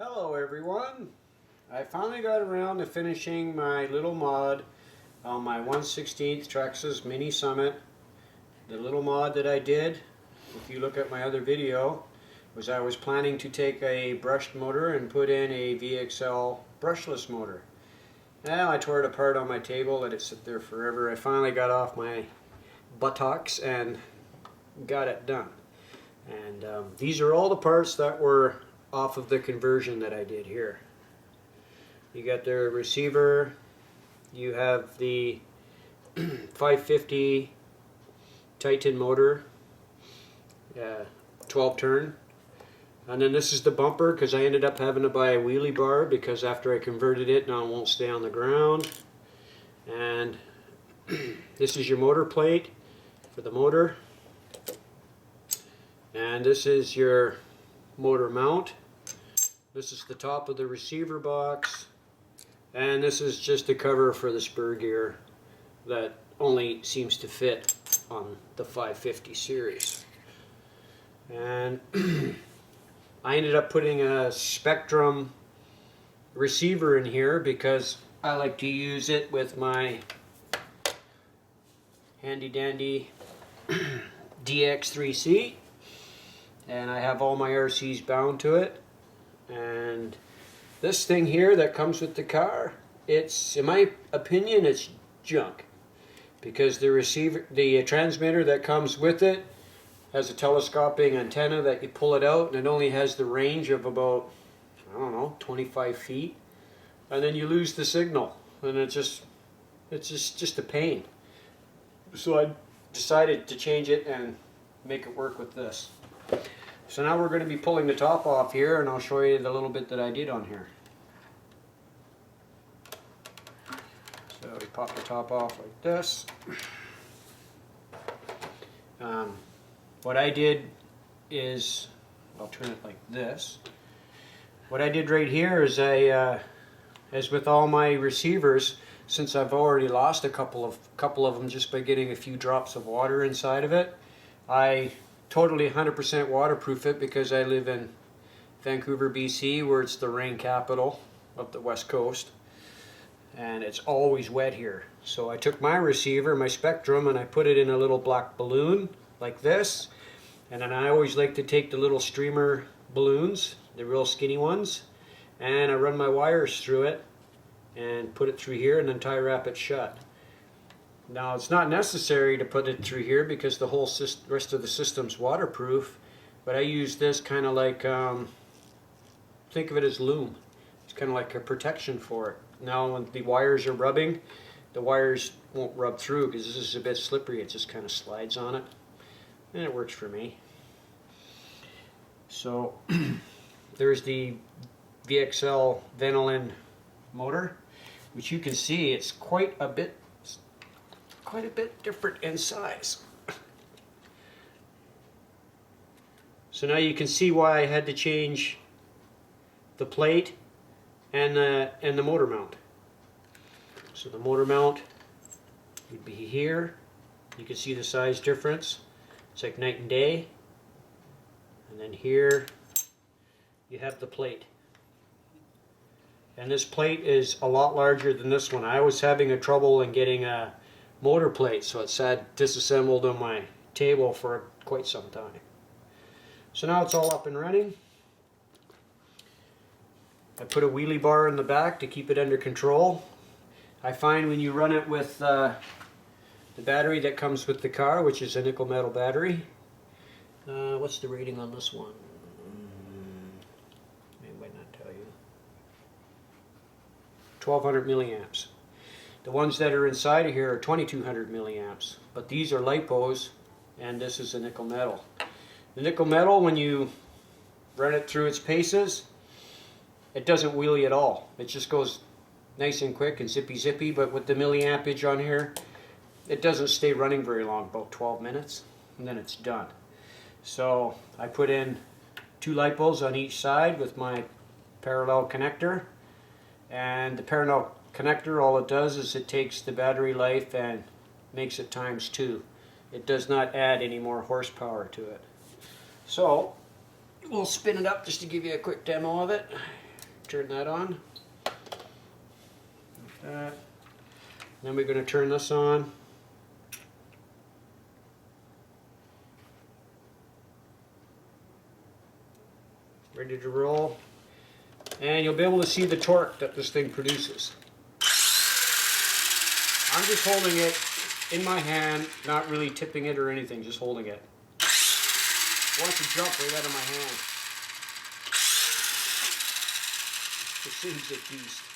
Hello everyone! I finally got around to finishing my little mod on my 1/16 Traxxas Mini Summit. The little mod that I did, if you look at my other video, was I was planning to take a brushed motor and put in a VXL brushless motor. Well, I tore it apart on my table, let it sit there forever. I finally got off my buttocks and got it done. And these are all the parts that were off of the conversion that I did here. You got the receiver, you have the 550 Titan motor, 12 turn, and then this is the bumper because I ended up having to buy a wheelie bar because after I converted it now it won't stay on the ground. And this is your motor plate for the motor, and this is your motor mount. This is the top of the receiver box, and this is just a cover for the spur gear that only seems to fit on the 550 series. And I ended up putting a Spectrum receiver in here because I like to use it with my handy dandy DX3C, and I have all my RCs bound to it. And this thing here that comes with the car, it's, in my opinion, it's junk, because the transmitter that comes with it has a telescoping antenna that you pull it out, and it only has the range of about, I don't know, 25 feet, and then you lose the signal, and it's just a pain. So I decided to change it and make it work with this. So now we're going to be pulling the top off here, and I'll show you the little bit that I did on here. So we pop the top off like this. What I did is, I'll turn it like this. What I did right here is as with all my receivers, since I've already lost a couple of them just by getting a few drops of water inside of it, I totally 100% waterproof it because I live in Vancouver, BC, where it's the rain capital of the West Coast, and it's always wet here. So I took my receiver, my Spectrum, and I put it in a little black balloon like this, and then I always like to take the little streamer balloons, the real skinny ones, and I run my wires through it and put it through here and then tie wrap it shut. Now it's not necessary to put it through here because the whole rest of the system's waterproof, but I use this kind of like, think of it as loom. It's kind of like a protection for it. Now when the wires are rubbing, the wires won't rub through because this is a bit slippery. It just kind of slides on it, and it works for me. So there's the VXL Vanillin motor, which you can see it's quite a bit different in size. So now you can see why I had to change the plate and the motor mount. So the motor mount would be here. You can see the size difference. It's like night and day. And then here you have the plate. And this plate is a lot larger than this one. I was having a trouble in getting a motor plate, so it's had disassembled on my table for quite some time. So now it's all up and running. I put a wheelie bar in the back to keep it under control. I find when you run it with the battery that comes with the car, which is a nickel metal battery. What's the rating on this one? I might not tell you. 1200 milliamps. The ones that are inside of here are 2200 milliamps, but these are lipos, and this is a nickel metal. The nickel metal, when you run it through its paces, it doesn't wheelie at all. It just goes nice and quick and zippy, but with the milliampage on here, it doesn't stay running very long, about 12 minutes, and then it's done. So I put in 2 lipos on each side with my parallel connector, and the parallel connector, all it does is it takes the battery life and makes it ×2. It does not add any more horsepower to it. So we'll spin it up just to give you a quick demo of it. turn that on. Like that. Then we're going to turn this on. Ready to roll. And you'll be able to see the torque that this thing produces. I'm just holding it in my hand, not really tipping it or anything, just holding it. Watch it jump right out of my hand. This thing's a beast.